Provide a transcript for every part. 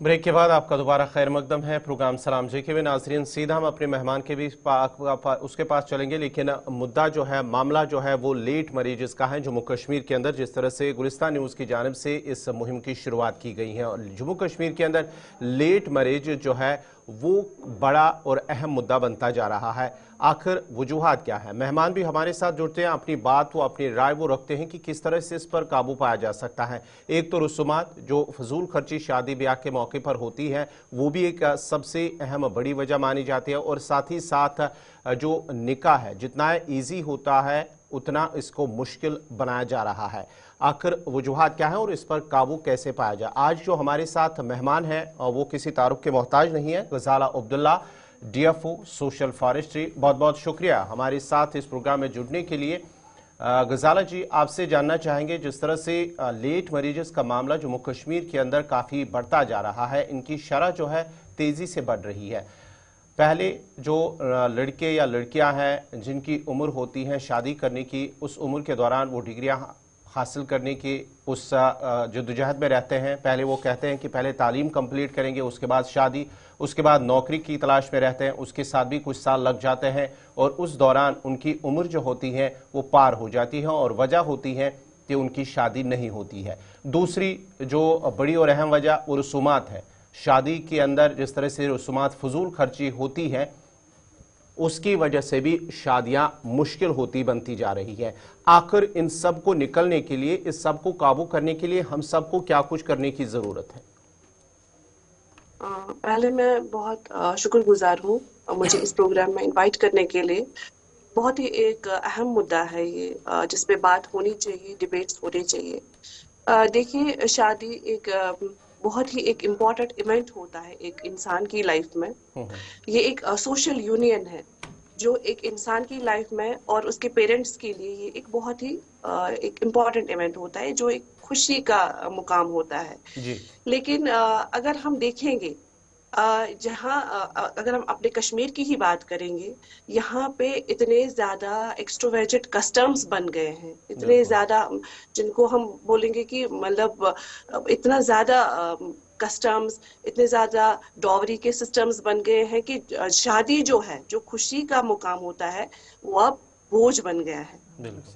Break के बाद आपका दोबारा खैर मकदम है। प्रोग्राम सलाम जेके में नाजरीन, सीधा हम अपने मेहमान के भी उसके पास चलेंगे, लेकिन मुद्दा जो है, मामला जो है वो लेट मैरिजेस का है। जम्मू कश्मीर के अंदर जिस तरह से गुलिस्तान न्यूज़ की जानिब से इस मुहिम की शुरुआत की गई है और जम्मू कश्मीर के अंदर लेट मैरिज जो है वो बड़ा और अहम मुद्दा बनता जा रहा है। आखिर वजूहात क्या है? मेहमान भी हमारे साथ जुड़ते हैं, अपनी बात वो अपनी राय वो रखते हैं कि किस तरह से इस पर काबू पाया जा सकता है। एक तो रसूमात जो फजूल खर्ची शादी ब्याह के मौके पर होती है वो भी एक सबसे अहम बड़ी वजह मानी जाती है, और साथ ही साथ जो निकाह है जितना ईजी होता है उतना इसको मुश्किल बनाया जा रहा है। आखिर वजूहात क्या है और इस पर काबू कैसे पाया जाए? आज जो हमारे साथ मेहमान हैं वो किसी तारुफ के मोहताज नहीं है। गजाला अब्दुल्ला, DFO सोशल फॉरेस्ट्री, बहुत बहुत शुक्रिया हमारे साथ इस प्रोग्राम में जुड़ने के लिए। गजाला जी, आपसे जानना चाहेंगे, जिस तरह से लेट मैरिजेस का मामला जम्मू कश्मीर के अंदर काफ़ी बढ़ता जा रहा है, इनकी शरह जो है तेज़ी से बढ़ रही है। पहले जो लड़के या लड़कियां हैं जिनकी उम्र होती है शादी करने की, उस उम्र के दौरान वो डिग्रियां हासिल करने की उस जद्दोजहद में रहते हैं। पहले वो कहते हैं कि पहले तालीम कंप्लीट करेंगे, उसके बाद शादी, उसके बाद नौकरी की तलाश में रहते हैं, उसके साथ भी कुछ साल लग जाते हैं और उस दौरान उनकी उम्र जो होती है वो पार हो जाती है और वजह होती है कि उनकी शादी नहीं होती है। दूसरी जो बड़ी और अहम वजह वो रसूमात है। शादी के अंदर जिस तरह से रसूमात फजूल खर्ची होती है उसकी वजह से भी शादियां मुश्किल होती बनती जा रही है। आखिर इन सब को निकलने के लिए, इस सब को काबू करने के लिए हम सबको क्या कुछ करने की जरूरत है? पहले मैं बहुत शुक्रगुजार हूँ मुझे इस प्रोग्राम में इनवाइट करने के लिए। बहुत ही एक अहम मुद्दा है ये, जिस पे बात होनी चाहिए, डिबेट्स होने चाहिए। देखिए, शादी एक बहुत ही एक इम्पॉर्टेंट इवेंट होता है एक इंसान की लाइफ में। ये एक सोशल यूनियन है जो एक इंसान की लाइफ में और उसके पेरेंट्स के लिए ये एक बहुत ही एक इम्पॉर्टेंट इवेंट होता है, जो एक खुशी का मुकाम होता है जी। लेकिन अगर हम देखेंगे, जहाँ अगर हम अपने कश्मीर की ही बात करेंगे, यहाँ पे इतने ज्यादा एक्सट्रोवर्टेड कस्टम्स बन गए हैं, इतने ज्यादा जिनको हम बोलेंगे कि मतलब इतना ज्यादा कस्टम्स, इतने ज्यादा डॉवरी के सिस्टम्स बन गए हैं कि शादी जो है, जो खुशी का मुकाम होता है, वो अब बोझ बन गया है।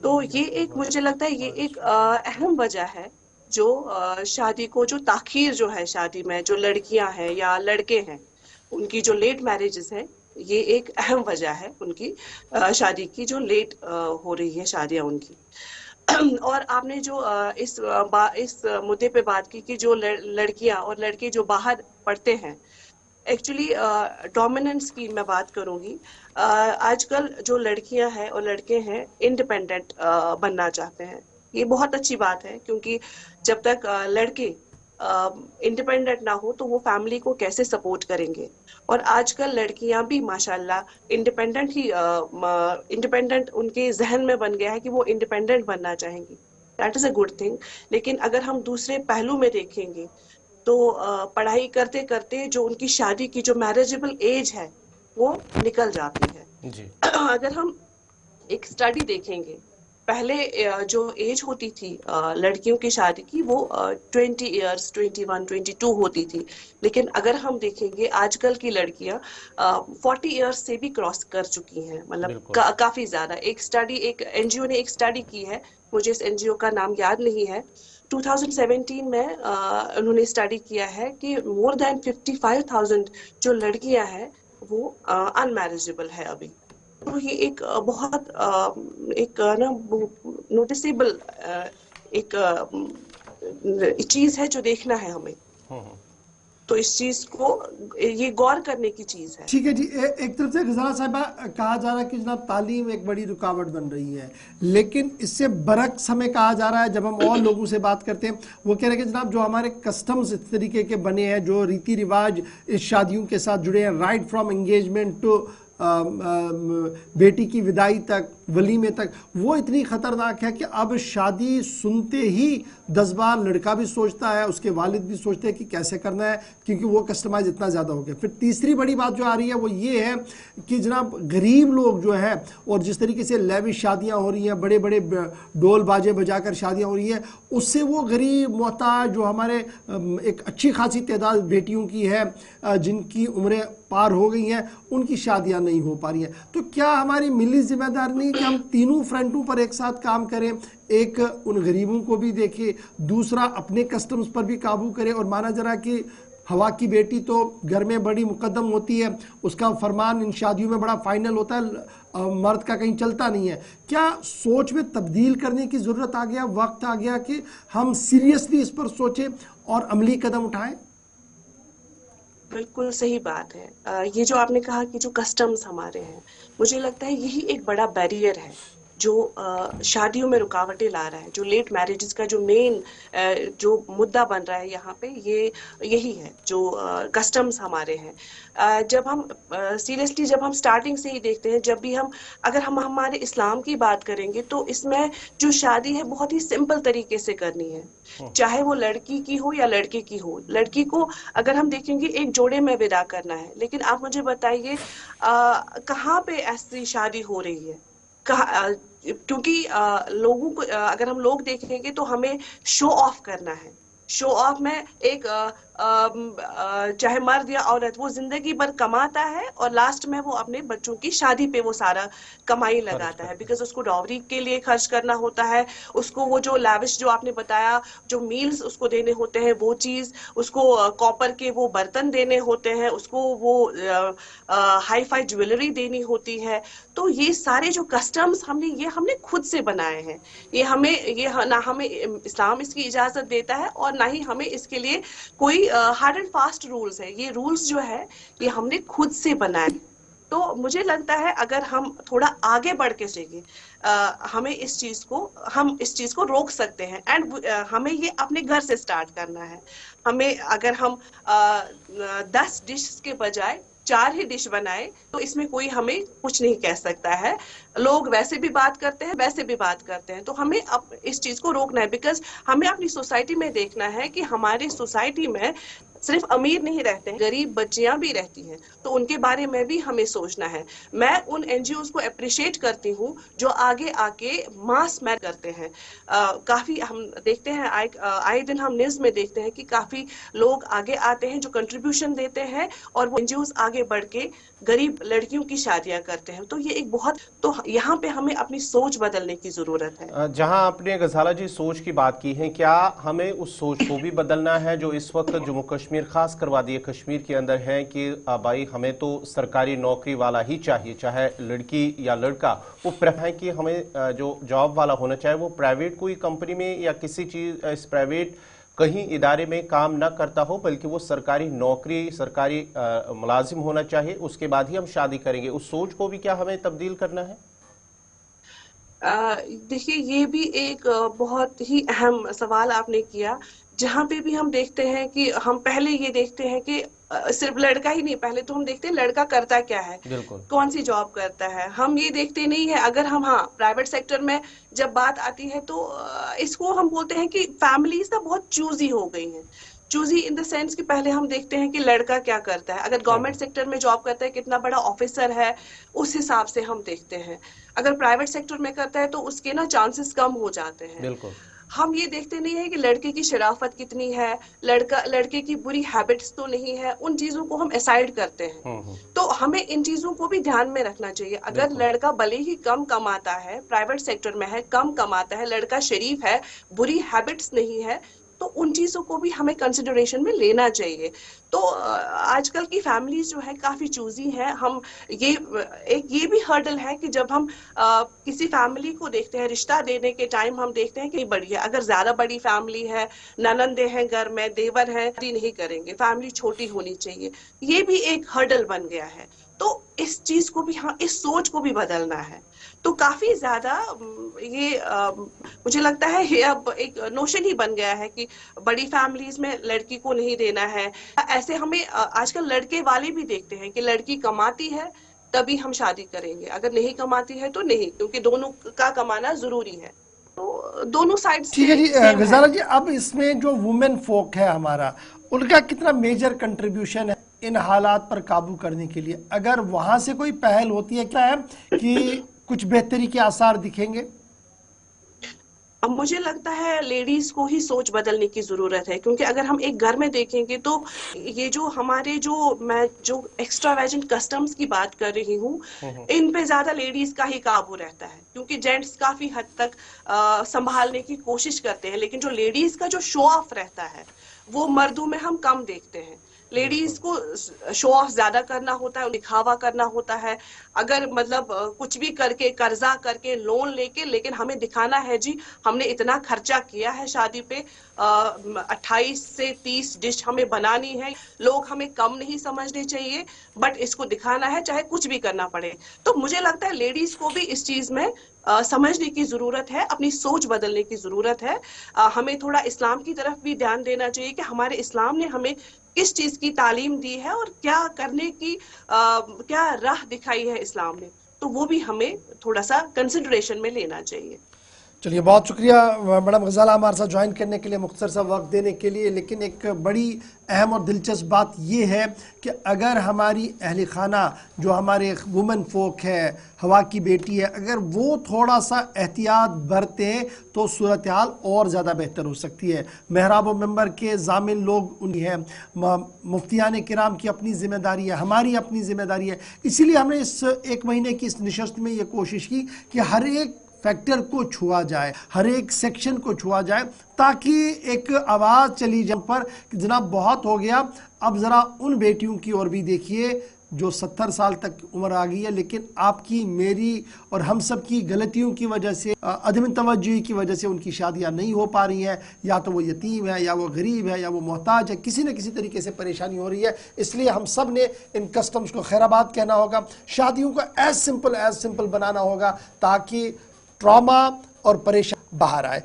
तो ये एक, मुझे लगता है ये एक अहम वजह है जो शादी को, जो ताखीर जो है शादी में, जो लड़कियां हैं या लड़के हैं उनकी जो लेट मैरिजेस है, ये एक अहम वजह है उनकी शादी की, जो लेट हो रही है शादियां उनकी। और आपने जो इस मुद्दे पे बात की कि जो लड़कियां और लड़के जो बाहर पढ़ते हैं, एक्चुअली डोमिनेंस की मैं बात करूंगी। आजकल जो लड़कियां हैं और लड़के हैं इंडिपेंडेंट बनना चाहते हैं। ये बहुत अच्छी बात है, क्योंकि जब तक लड़के इंडिपेंडेंट ना हो तो वो फैमिली को कैसे सपोर्ट करेंगे। और आजकल लड़कियां भी माशाल्लाह इंडिपेंडेंट उनके जहन में बन गया है कि वो इंडिपेंडेंट बनना चाहेंगी। That is a good thing. लेकिन अगर हम दूसरे पहलू में देखेंगे तो पढ़ाई करते करते जो उनकी शादी की जो मैरिजेबल एज है वो निकल जाती है जी। अगर हम एक स्टडी देखेंगे, पहले जो एज होती थी लड़कियों की शादी की, वो 20 ईयर्स, 21, 22 होती थी। लेकिन अगर हम देखेंगे आजकल की लड़कियां 40 ईयर्स से भी क्रॉस कर चुकी हैं, मतलब काफी ज्यादा। एक एनजीओ ने एक स्टडी की है, मुझे इस एनजीओ का नाम याद नहीं है। 2017 में उन्होंने स्टडी किया है कि मोर देन 55,000 जो लड़कियां हैं वो अनमैरिजेबल है अभी। तो ये एक बहुत एक ना नोटिसेबल एक चीज है जो देखना है हमें। तो इस चीज को, ये गौर करने की चीज है। ठीक है जी। एक तरफ से गजाला साहिबा कहा जा रहा है कि जनाब तालीम एक बड़ी रुकावट बन रही है, लेकिन इससे बरक्स हमें कहा जा रहा है, जब हम और लोगों से बात करते हैं वो कह रहे हैं कि जनाब जो हमारे कस्टम्स इस तरीके के बने हैं, जो रीति रिवाज इस शादियों के साथ जुड़े हैं, राइट फ्रॉम एंगेजमेंट टू बेटी की विदाई तक, वलीमे तक, वो इतनी ख़तरनाक है कि अब शादी सुनते ही 10 बार लड़का भी सोचता है, उसके वालिद भी सोचते हैं कि कैसे करना है, क्योंकि वो कस्टमाइज इतना ज़्यादा हो गया। फिर तीसरी बड़ी बात जो आ रही है वो ये है कि जनाब गरीब लोग जो है, और जिस तरीके से लेविश शादियाँ हो रही हैं, बड़े बड़े ढोल बाजे बजाकर शादियाँ हो रही हैं, उससे वो गरीब मोहताज जो हमारे एक अच्छी खासी तादाद बेटियों की है जिनकी उम्रें पार हो गई हैं, उनकी शादियां नहीं हो पा रही हैं। तो क्या हमारी मिली जिम्मेदारी नहीं कि हम तीनों फ्रंटों पर एक साथ काम करें, एक उन गरीबों को भी देखें, दूसरा अपने कस्टम्स पर भी काबू करें, और माना जरा कि हवा की बेटी तो घर में बड़ी मुकद्दम होती है, उसका फरमान इन शादियों में बड़ा फाइनल होता है, मर्द का कहीं चलता नहीं है। क्या सोच में तब्दील करने की ज़रूरत आ गया, वक्त आ गया कि हम सीरियसली इस पर सोचें और अमली कदम उठाएं? बिल्कुल सही बात है। ये जो आपने कहा कि जो कस्टम्स हमारे हैं, मुझे लगता है यही एक बड़ा बैरियर है जो शादियों में रुकावटें ला रहा है। जो लेट मैरिजेस का जो मेन जो मुद्दा बन रहा है यहाँ पे, ये यही है जो कस्टम्स हमारे हैं। जब हम सीरियसली जब हम स्टार्टिंग से ही देखते हैं, जब भी हम अगर हम हमारे इस्लाम की बात करेंगे तो इसमें जो शादी है बहुत ही सिंपल तरीके से करनी है, चाहे वो लड़की की हो या लड़के की हो। लड़की को अगर हम देखेंगे एक जोड़े में विदा करना है, लेकिन आप मुझे बताइए कहाँ पे ऐसी शादी हो रही है, क्योंकि लोगों को अगर हम लोग देखेंगे तो हमें शो ऑफ करना है। शो ऑफ में एक चाहे मर्द या औरत वो जिंदगी भर कमाता है और लास्ट में वो अपने बच्चों की शादी पे वो सारा कमाई लगाता है, बिकॉज उसको डॉवरी के लिए खर्च करना होता है, उसको वो जो लैविश जो आपने बताया जो मील्स उसको देने होते हैं वो चीज, उसको कॉपर के वो बर्तन देने होते हैं, उसको वो हाई फाई ज्वेलरी देनी होती है। तो ये सारे जो कस्टम्स हमने खुद से बनाए हैं। ये ना हमें इस्लाम इसकी इजाजत देता है और ना ही हमें इसके लिए कोई हार्ड एंड फास्ट रूल्स है। ये रूल्स जो है ये हमने खुद से बनाए। तो मुझे लगता है अगर हम थोड़ा आगे बढ़ के चलेंगे, हम इस चीज को रोक सकते हैं। एंड हमें ये अपने घर से स्टार्ट करना है। हमें अगर हम 10 डिश के बजाय 4 ही डिश बनाए तो इसमें कोई हमें कुछ नहीं कह सकता है। लोग वैसे भी बात करते हैं, वैसे भी बात करते हैं, तो हमें अब इस चीज को रोकना है। बिकॉज हमें अपनी सोसाइटी में देखना है कि हमारी सोसाइटी में सिर्फ अमीर नहीं रहते हैं, गरीब बच्चियां भी रहती हैं, तो उनके बारे में भी हमें सोचना है। मैं उन एनजीओज को अप्रिशिएट करती हूँ जो आगे आके मास मैच करते हैं। काफी हम देखते हैं आए दिन हम न्यूज़ में देखते हैं कि काफी लोग आगे आते हैं जो कंट्रीब्यूशन देते हैं और वो एनजीओज आगे बढ़ के गरीब लड़कियों की शादियां करते हैं। तो ये एक बहुत, तो यहाँ पे हमें अपनी सोच बदलने की जरूरत है। जहां आपने गजाला जी सोच की बात की है, क्या हमें उस सोच को भी बदलना है जो इस वक्त जम्मू कश्मीर खास करवा दिए कश्मीर के अंदर है कि भाई हमें तो सरकारी नौकरी वाला ही चाहिए, चाहे लड़की या लड़का, वो प्रेफर है कि हमें जो जॉब वाला होना चाहिए वो प्राइवेट कोई कंपनी में या किसी चीज इस प्राइवेट कहीं इदारे में काम न करता हो, बल्कि वो सरकारी नौकरी सरकारी मुलाजिम होना चाहिए, उसके बाद ही हम शादी करेंगे। उस सोच को भी क्या हमें तब्दील करना है? देखिए ये भी एक बहुत ही अहम सवाल आपने किया, जहाँ पे भी हम देखते हैं कि हम पहले ये देखते हैं कि सिर्फ लड़का ही नहीं, पहले तो हम देखते हैं लड़का करता क्या है, कौन सी जॉब करता है। हम ये देखते नहीं है। अगर हम प्राइवेट सेक्टर में जब बात आती है तो इसको हम बोलते हैं कि फैमिलीज ना बहुत चूजी हो गई हैं। चूजी इन द सेंस कि पहले हम देखते हैं कि लड़का क्या करता है, अगर गवर्नमेंट सेक्टर में जॉब करता है कितना बड़ा ऑफिसर है, उस हिसाब से हम देखते हैं। अगर प्राइवेट सेक्टर में करता है तो उसके ना चांसेस कम हो जाते हैं। बिल्कुल। हम ये देखते नहीं है कि लड़के की शराफत कितनी है, लड़के की बुरी हैबिट्स तो नहीं है, उन चीजों को हम असाइड करते हैं। तो हमें इन चीजों को भी ध्यान में रखना चाहिए। अगर लड़का भले ही कम कमाता है, प्राइवेट सेक्टर में है, कम कमाता है, लड़का शरीफ है, बुरी हैबिट्स नहीं है, तो उन चीजों को भी हमें कंसिडरेशन में लेना चाहिए। तो आजकल की फैमिलीज जो है काफी चूजी हैं। हम ये भी हर्डल है कि जब हम किसी फैमिली को देखते हैं रिश्ता देने के टाइम, हम देखते हैं कि बड़ी है, अगर ज्यादा बड़ी फैमिली है, ननंदे हैं घर में, देवर हैं, नहीं करेंगे, फैमिली छोटी होनी चाहिए, ये भी एक हर्डल बन गया है। तो इस चीज को भी इस सोच को भी बदलना है। तो काफी ज्यादा ये मुझे लगता है ये अब एक नोशन ही बन गया है कि बड़ी फैमिलीज में लड़की को नहीं देना है। ऐसे हमें आजकल लड़के वाले भी देखते हैं कि लड़की कमाती है, تبھی ہم شادی کریں گے. اگر نہیں کماتی ہے تو نہیں, کیونکہ دونوں کا کمانا ضروری ہے. تو دونوں سائڈ ٹھیک ہے جی. سیم ہے. غزالہ جی, اب اس میں جو وومن فوک ہے ہمارا, ان کا کتنا میجر کنٹریبیوشن ہے ان حالات پر قابو کرنے کے لیے؟ اگر وہاں سے کوئی پہل ہوتی ہے, کیا ہے کہ کچھ بہتری کے آثار دکھیں گے؟ اب مجھے لگتا ہے لیڈیز کو ہی سوچ بدلنے کی ضرورت ہے, کیونکہ اگر ہم ایک گھر میں دیکھیں گے تو یہ جو ہمارے میں جو ایکسٹرا ویجنٹ کسٹمز کی بات کر رہی ہوں, ان پہ زیادہ لیڈیز کا ہی قابو رہتا ہے, کیونکہ جینٹس کافی حد تک سنبھالنے کی کوشش کرتے ہیں, لیکن جو لیڈیز کا جو شو آف رہتا ہے وہ مردوں میں ہم کم دیکھتے ہیں. لیڈیز کو شو آف زیادہ کرنا ہوتا ہے, دکھاوا کرنا ہوتا ہے. اگر مطلب کچھ بھی کر کے, قرضہ کر کے, لون لے کے, لیکن ہمیں دکھانا ہے جی ہم نے اتنا خرچہ کیا ہے شادی پہ, 28 سے 30 ڈش ہمیں بنانی ہے. لوگ ہمیں کم نہیں سمجھنے چاہیے, بٹ اس کو دکھانا ہے چاہے کچھ بھی کرنا پڑے. تو مجھے لگتا ہے لیڈیز کو بھی اس چیز میں سمجھنے کی ضرورت ہے, اپنی سوچ بدلنے کی ضرورت ہے. ہمیں تھوڑا اسلام کی طرف بھی دھیان دینا چاہیے کہ ہمارے اسلام نے ہمیں کس چیز کی تعلیم دی ہے اور کیا کرنے کی کیا راہ دکھائی ہے اسلام نے. تو وہ بھی ہمیں تھوڑا سا کنسیڈریشن میں لینا چاہیے. چلیے, بہت شکریہ میڈم غزالہ ہمارے ساتھ جوائن کرنے کے لیے, مختصر سا وقت دینے کے لیے. لیکن ایک بڑی اہم اور دلچسپ بات یہ ہے کہ اگر ہماری اہل خانہ جو ہمارے وومن فوک ہے, ہوا کی بیٹی ہے, اگر وہ تھوڑا سا احتیاط برتیں تو صورتحال اور زیادہ بہتر ہو سکتی ہے. محراب و منبر کے ضامن لوگ انہی ہیں, مفتیان کرام کی اپنی ذمہ داری ہے, ہماری اپنی ذمہ داری ہے. اسی لیے ہم نے اس ایک مہینے کی اس نشست میں یہ کوشش کی کہ ہر ایک فیکٹر کو چھوا جائے, ہر ایک سیکشن کو چھوا جائے, تاکہ ایک آواز چلی جائے پر کہ جناب بہت ہو گیا, اب ذرا ان بیٹیوں کی اور بھی دیکھیے جو 70 سال تک عمر آ گئی ہے, لیکن آپ کی, میری اور ہم سب کی غلطیوں کی وجہ سے, عدم توجہی کی وجہ سے ان کی شادیاں نہیں ہو پا رہی ہیں. یا تو وہ یتیم ہے, یا وہ غریب ہے, یا وہ محتاج ہے, کسی نہ کسی طریقے سے پریشانی ہو رہی ہے. اس لیے ہم سب نے ان کسٹمز کو خیرآباد کہنا ہوگا, شادیوں کو ایز سمپل بنانا ہوگا, تاکہ ٹراما اور پریشانی باہر آئے.